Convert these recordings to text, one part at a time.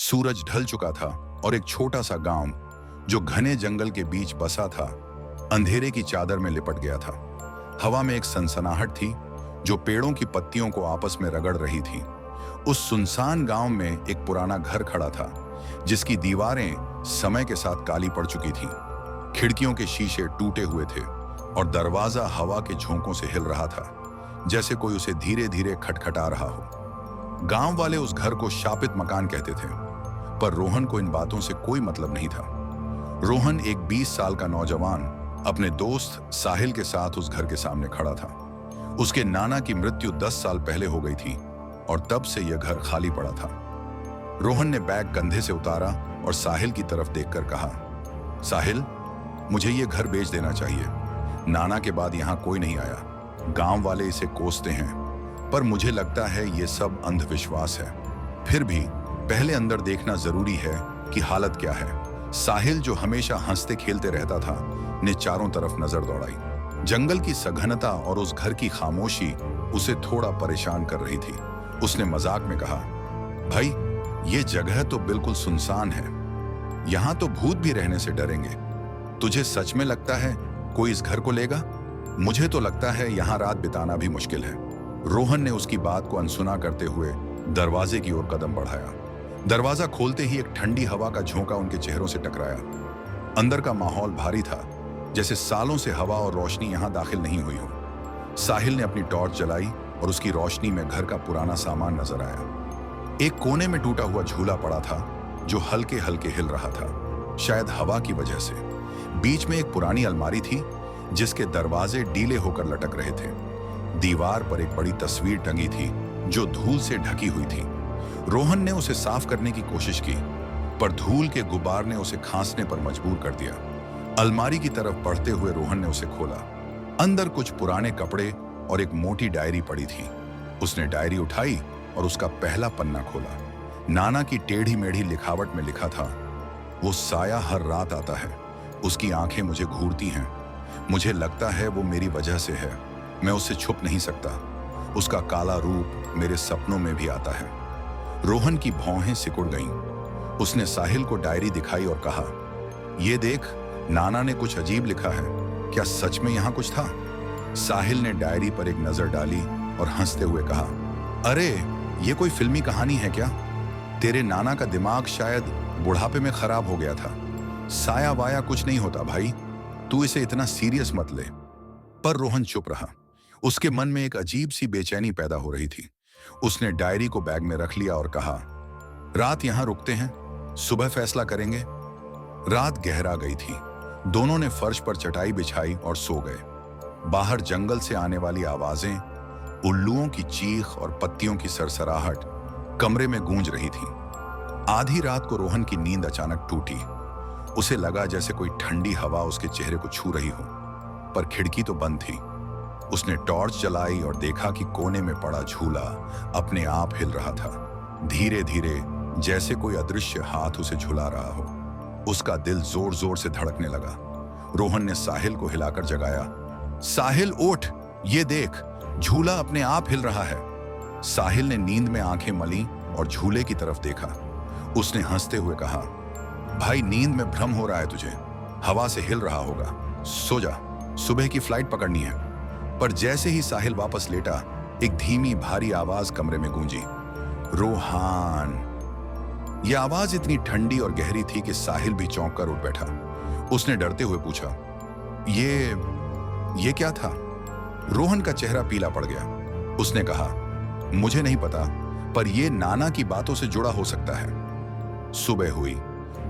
सूरज ढल चुका था और एक छोटा सा गांव जो घने जंगल के बीच बसा था, अंधेरे की चादर में लिपट गया था। हवा में एक सनसनाहट थी जो पेड़ों की पत्तियों को आपस में रगड़ रही थी। उस सुनसान गांव में एक पुराना घर खड़ा था जिसकी दीवारें समय के साथ काली पड़ चुकी थीं। खिड़कियों के शीशे टूटे हुए थे और दरवाजा हवा के झोंकों से हिल रहा था, जैसे कोई उसे धीरे धीरे खटखटा रहा हो। गांव वाले उस घर को शापित मकान कहते थे, पर रोहन को इन बातों से कोई मतलब नहीं था। रोहन एक 20 साल का नौजवान अपने दोस्त साहिल के साथ उस घर के सामने खड़ा था। उसके नाना की मृत्यु 10 साल पहले हो गई थी और तब से यह घर खाली पड़ा था। रोहन ने बैग कंधे से उतारा और साहिल की तरफ देखकर कहा, साहिल, मुझे यह घर बेच देना चाहिए। नाना के बाद यहां कोई नहीं आया। गांव वाले इसे कोसते हैं, पर मुझे लगता है यह सब अंधविश्वास है। फिर भी पहले अंदर देखना जरूरी है कि हालत क्या है। साहिल, जो हमेशा हंसते खेलते रहता था, ने चारों तरफ नजर दौड़ाई। जंगल की सघनता और उस घर की खामोशी उसे थोड़ा परेशान कर रही थी। उसने मजाक में कहा, भाई, ये जगह तो बिल्कुल सुनसान है। यहां तो भूत भी रहने से डरेंगे। तुझे सच में लगता है कोई इस घर को लेगा? मुझे तो लगता है यहां रात बिताना भी मुश्किल है। रोहन ने उसकी बात को अनसुना करते हुए दरवाजे की ओर कदम बढ़ाया। दरवाजा खोलते ही एक ठंडी हवा का झोंका उनके चेहरों से टकराया। अंदर का माहौल भारी था, जैसे सालों से हवा और रोशनी यहां दाखिल नहीं हुई हो। साहिल ने अपनी टॉर्च जलाई और उसकी रोशनी में घर का पुराना सामान नजर आया। एक कोने में टूटा हुआ झूला पड़ा था जो हल्के हल्के हिल रहा था, शायद हवा की वजह से। बीच में एक पुरानी अलमारी थी जिसके दरवाजे ढीले होकर लटक रहे थे। दीवार पर एक बड़ी तस्वीर टंगी थी जो धूल से ढकी हुई थी। रोहन ने उसे साफ करने की कोशिश की, पर धूल के गुब्बार ने उसे खांसने पर मजबूर कर दिया। अलमारी की तरफ बढ़ते हुए रोहन ने उसे खोला। अंदर कुछ पुराने कपड़े और एक मोटी डायरी पड़ी थी। उसने डायरी उठाई और उसका पहला पन्ना खोला। नाना की टेढ़ी मेढ़ी लिखावट में लिखा था, वो साया हर रात आता है, उसकी आंखें मुझे घूरती हैं। मुझे लगता है वो मेरी वजह से है, मैं उससे छुप नहीं सकता। उसका काला रूप मेरे सपनों में भी आता है। रोहन की भौहें सिकुड़ गईं। उसने साहिल को डायरी दिखाई और कहा, ये देख, नाना ने कुछ अजीब लिखा है। क्या सच में यहाँ कुछ था? साहिल ने डायरी पर एक नजर डाली और हंसते हुए कहा, अरे, ये कोई फिल्मी कहानी है क्या? तेरे नाना का दिमाग शायद बुढ़ापे में खराब हो गया था। साया वाया कुछ नहीं होता भाई, तू इसे इतना सीरियस मत ले। पर रोहन चुप रहा। उसके मन में एक अजीब सी बेचैनी पैदा हो रही थी। उसने डायरी को बैग में रख लिया और कहा, रात यहां रुकते हैं, सुबह फैसला करेंगे। रात गहरा गई थी। दोनों ने फर्श पर चटाई बिछाई और सो गए। बाहर जंगल से आने वाली आवाजें, उल्लुओं की चीख और पत्तियों की सरसराहट कमरे में गूंज रही थी। आधी रात को रोहन की नींद अचानक टूटी। उसे लगा जैसे कोई ठंडी हवा उसके चेहरे को छू रही हो, पर खिड़की तो बंद थी। उसने टॉर्च जलाई और देखा कि कोने में पड़ा झूला अपने आप हिल रहा था, धीरे धीरे, जैसे कोई अदृश्य हाथ उसे झुला रहा हो। उसका दिल जोर जोर से धड़कने लगा। रोहन ने साहिल को हिलाकर जगाया, साहिल उठ, ये देख, झूला अपने आप हिल रहा है। साहिल ने नींद में आंखें मली और झूले की तरफ देखा। उसने हंसते हुए कहा, भाई, नींद में भ्रम हो रहा है तुझे, हवा से हिल रहा होगा, सो जा, सुबह की फ्लाइट पकड़नी है। पर जैसे ही साहिल वापस लेटा, एक धीमी भारी आवाज कमरे में गूंजी, रोहान। यह आवाज इतनी ठंडी और गहरी थी कि साहिल भी चौंक कर उठ बैठा। उसने डरते हुए पूछा, ये क्या था? रोहन का चेहरा पीला पड़ गया। उसने कहा, मुझे नहीं पता, पर यह नाना की बातों से जुड़ा हो सकता है। सुबह हुई।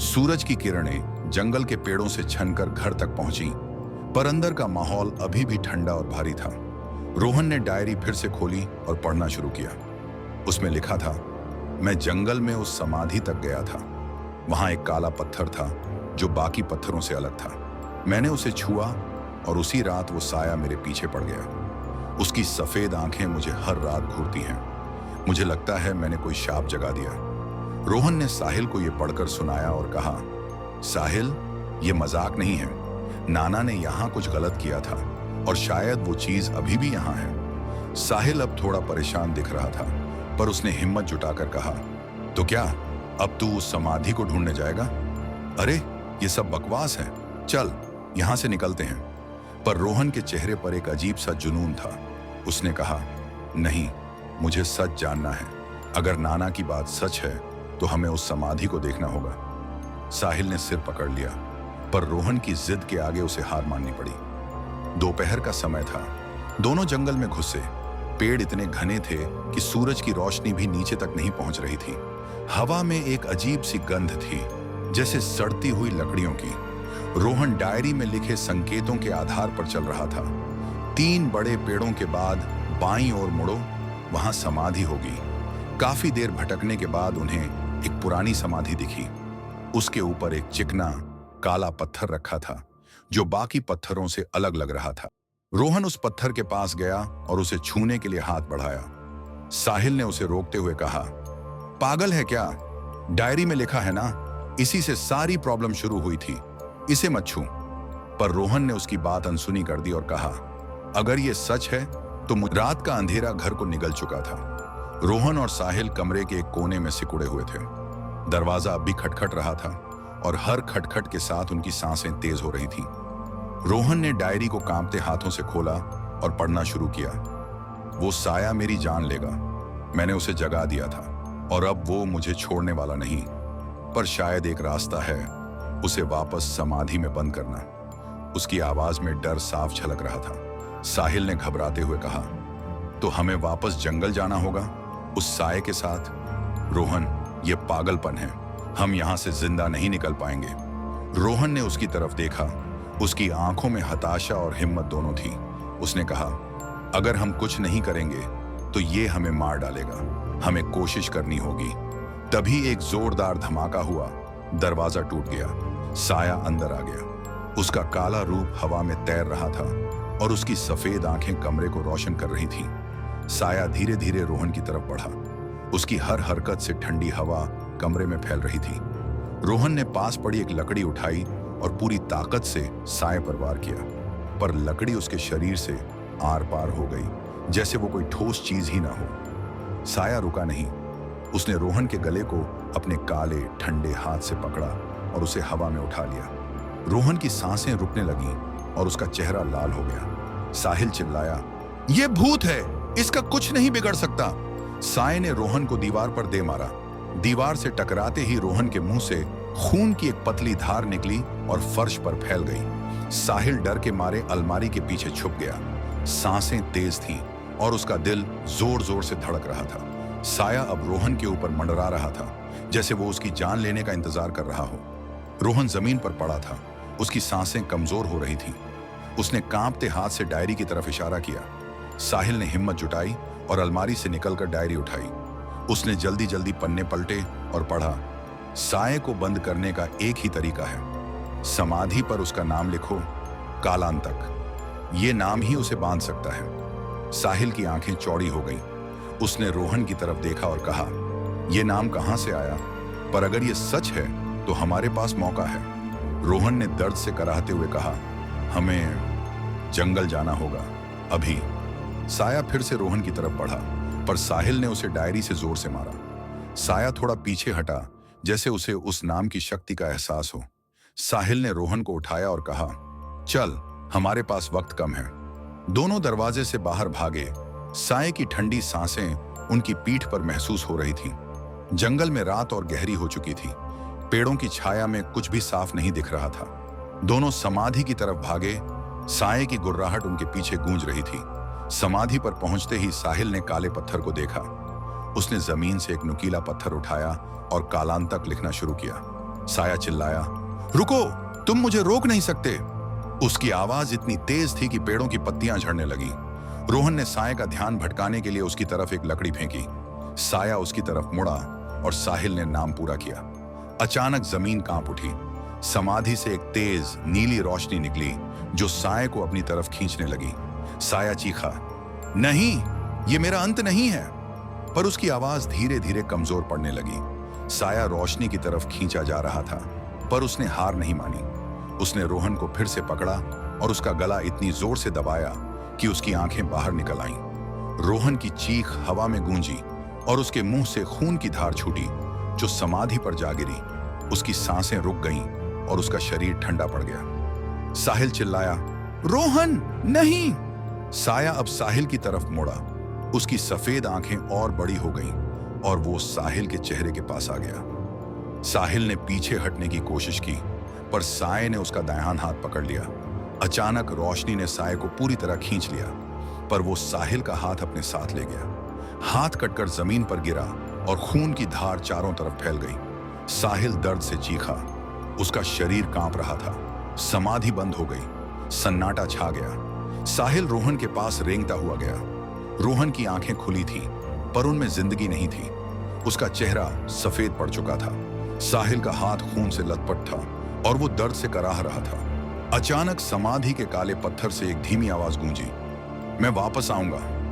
सूरज की किरणें जंगल के पेड़ों से छनकर घर तक पहुंची, पर अंदर का माहौल अभी भी ठंडा और भारी था। रोहन ने डायरी फिर से खोली और पढ़ना शुरू किया। उसमें लिखा था, मैं जंगल में उस समाधि तक गया था। वहां एक काला पत्थर था जो बाकी पत्थरों से अलग था। मैंने उसे छुआ और उसी रात वो साया मेरे पीछे पड़ गया। उसकी सफेद आंखें मुझे हर रात घूरती हैं। मुझे लगता है मैंने कोई शाप जगा दिया। रोहन ने साहिल को यह पढ़कर सुनाया और कहा, साहिल, ये मजाक नहीं है। नाना ने यहां कुछ गलत किया था और शायद वो चीज अभी भी यहां है। साहिल अब थोड़ा परेशान दिख रहा था, पर उसने हिम्मत जुटाकर कहा, तो क्या अब तू उस समाधि को ढूंढने जाएगा? अरे ये सब बकवास है, चल यहां से निकलते हैं। पर रोहन के चेहरे पर एक अजीब सा जुनून था। उसने कहा, नहीं, मुझे सच जानना है। अगर नाना की बात सच है तो हमें उस समाधि को देखना होगा। साहिल ने सिर पकड़ लिया, पर रोहन की जिद के आगे उसे हार माननी पड़ी। दोपहर का समय था। दोनों जंगल में घुसे। पेड़ इतने घने थे कि सूरज की रोशनी भी नीचे तक नहीं पहुंच रही थी। हवा में एक अजीब सी गंध थी, जैसे सड़ती हुई लकड़ियों की। रोहन डायरी में लिखे संकेतों के आधार पर चल रहा था। 3 बड़े पेड़ों के बाद बाईं ओर मुड़ो, वहां समाधि होगी। काफी देर भटकने के बाद उन्हें एक पुरानी समाधि दिखी। उसके ऊपर एक चिकना काला पत्थर रखा था, जो बाकी पत्थरों से अलग लग रहा था। रोहन उस पत्थर के पास गया और उसे छूने के लिए हाथ बढ़ाया। साहिल ने उसे रोकते हुए कहा, पागल है क्या? डायरी में लिखा है ना, इसी से सारी प्रॉब्लम शुरू हुई थी, इसे मत छू। पर रोहन ने उसकी बात अनसुनी कर दी और कहा, अगर ये सच है तो रात का अंधेरा घर को निगल चुका था। रोहन और साहिल कमरे के एक कोने में सिकुड़े हुए थे। दरवाजा अब भी खटखट रहा था और हर खटखट के साथ उनकी सांसें तेज हो रही थीं। रोहन ने डायरी को कांपते हाथों से खोला और पढ़ना शुरू किया। वो साया मेरी जान लेगा, मैंने उसे जगा दिया था और अब वो मुझे छोड़ने वाला नहीं। पर शायद एक रास्ता है, उसे वापस समाधि में बंद करना। उसकी आवाज में डर साफ झलक रहा था। साहिल ने घबराते हुए कहा, तो हमें वापस जंगल जाना होगा उस साये के साथ? रोहन, ये पागलपन है, हम यहां से जिंदा नहीं निकल पाएंगे। रोहन ने उसकी तरफ देखा। उसकी आंखों में हताशा और हिम्मत दोनों थी। उसने कहा, अगर हम कुछ नहीं करेंगे तो ये हमें मार डालेगा, हमें कोशिश करनी होगी। तभी एक जोरदार धमाका हुआ, दरवाजा टूट गया। साया अंदर आ गया। उसका काला रूप हवा में तैर रहा था और उसकी सफेद आंखें कमरे को रोशन कर रही थीं। साया धीरे धीरे रोहन की तरफ बढ़ा। उसकी हर हरकत से ठंडी हवा कमरे में फैल रही थी। रोहन ने पास पड़ी एक लकड़ी उठाई और पूरी ताकत से साए पर वार किया, पर लकड़ी उसके शरीर से आर पार हो गई, जैसे वो कोई ठोस चीज ही ना हो। साया रुका नहीं। उसने रोहन के गले को अपने काले ठंडे हाथ से पकड़ा और उसे हवा में उठा लिया। रोहन की सांसें रुकने लगीं और उसका चेहरा लाल हो गया। साहिल चिल्लाया, ये भूत है, इसका कुछ नहीं बिगड़ सकता। साए ने रोहन को दीवार पर दे मारा। दीवार से टकराते ही रोहन के मुंह से खून की एक पतली धार निकली और फर्श पर फैल गई। साहिल डर के मारे अलमारी के पीछे छुप गया। सांसें तेज थीं और उसका दिल जोर जोर से धड़क रहा था। साया अब रोहन के ऊपर मंडरा रहा था, जैसे वो उसकी जान लेने का इंतजार कर रहा हो। रोहन जमीन पर पड़ा था। उसकी सांसें कमजोर हो रही थीं। उसने कांपते हाथ से डायरी की तरफ इशारा किया। साहिल ने हिम्मत जुटाई और अलमारी से निकलकर डायरी उठाई। उसने जल्दी जल्दी पन्ने पलटे और पढ़ा, साये को बंद करने का एक ही तरीका है, समाधि पर उसका नाम लिखो, कालांतक। ये नाम ही उसे बांध सकता है। साहिल की आंखें चौड़ी हो गईं। उसने रोहन की तरफ देखा और कहा, यह नाम कहां से आया? पर अगर ये सच है तो हमारे पास मौका है। रोहन ने दर्द से कराहते हुए कहा, हमें जंगल जाना होगा अभी। साया फिर से रोहन की तरफ बढ़ा, पर साहिल ने उसे डायरी से जोर से मारा। साया थोड़ा पीछे हटा, जैसे उसे उस नाम की शक्ति का एहसास हो। साहिल ने रोहन को उठाया और कहा, चल, हमारे पास वक्त कम है। दोनों दरवाजे से बाहर भागे। साये की ठंडी सांसें उनकी पीठ पर महसूस हो रही थीं। जंगल में रात और गहरी हो चुकी थी। पेड़ों की छाया में कुछ भी साफ नहीं दिख रहा था। दोनों समाधि की तरफ भागे। साये की गुर्राहट उनके पीछे गूंज रही थी। समाधि पर पहुंचते ही साहिल ने काले पत्थर को देखा। उसने जमीन से एक नुकीला पत्थर उठाया और कालांतक लिखना शुरू किया। साया चिल्लाया, रुको, तुम मुझे रोक नहीं सकते। उसकी आवाज इतनी तेज थी कि पेड़ों की पत्तियां झड़ने लगी। रोहन ने साये का ध्यान भटकाने के लिए उसकी तरफ एक लकड़ी फेंकी। साया उसकी तरफ मुड़ा और साहिल ने नाम पूरा किया। अचानक जमीन कांप उठी। समाधि से एक तेज नीली रोशनी निकली जो साये को अपनी तरफ खींचने लगी। साया चीखा, नहीं, ये मेरा अंत नहीं है। पर उसकी आवाज धीरे धीरे कमजोर पड़ने लगी। साया रोशनी की तरफ खींचा जा रहा था, पर उसने हार नहीं मानी। उसने रोहन को फिर से पकड़ा और उसका गला इतनी जोर से दबाया कि उसकी आंखें बाहर निकल आईं। रोहन की चीख हवा में गूंजी और उसके मुंह से खून की धार छूटी। जो समाधि पर जा गिरी। उसकी सांसें रुक गईं और उसका शरीर ठंडा पड़ गया। साहिल चिल्लाया, रोहन नहीं! साया अब साहिल की तरफ मुड़ा। उसकी सफेद आंखें और बड़ी हो गईं और वो साहिल के चेहरे के पास आ गया। साहिल ने पीछे हटने की कोशिश की, पर साये ने उसका दायां हाथ पकड़ लिया। अचानक रोशनी ने साये को पूरी तरह खींच लिया, पर वो साहिल का हाथ अपने साथ ले गया। हाथ कटकर जमीन पर गिरा और खून की धार चारों तरफ फैल गई। साहिल दर्द से चीखा। उसका शरीर कांप रहा था। समाधि बंद हो गई। सन्नाटा छा गया। साहिल रोहन के पास रेंगता हुआ गया। रोहन की आंखें खुली थीं, पर उनमें जिंदगी नहीं थी। उसका चेहरा सफेद पड़ चुका था। साहिल का हाथ खून से लथपथ था और वो दर्द से कराह रहा था। अचानक समाधि के काले पत्थर से एक धीमी आवाज गूंजी, मैं वापस आऊंगा।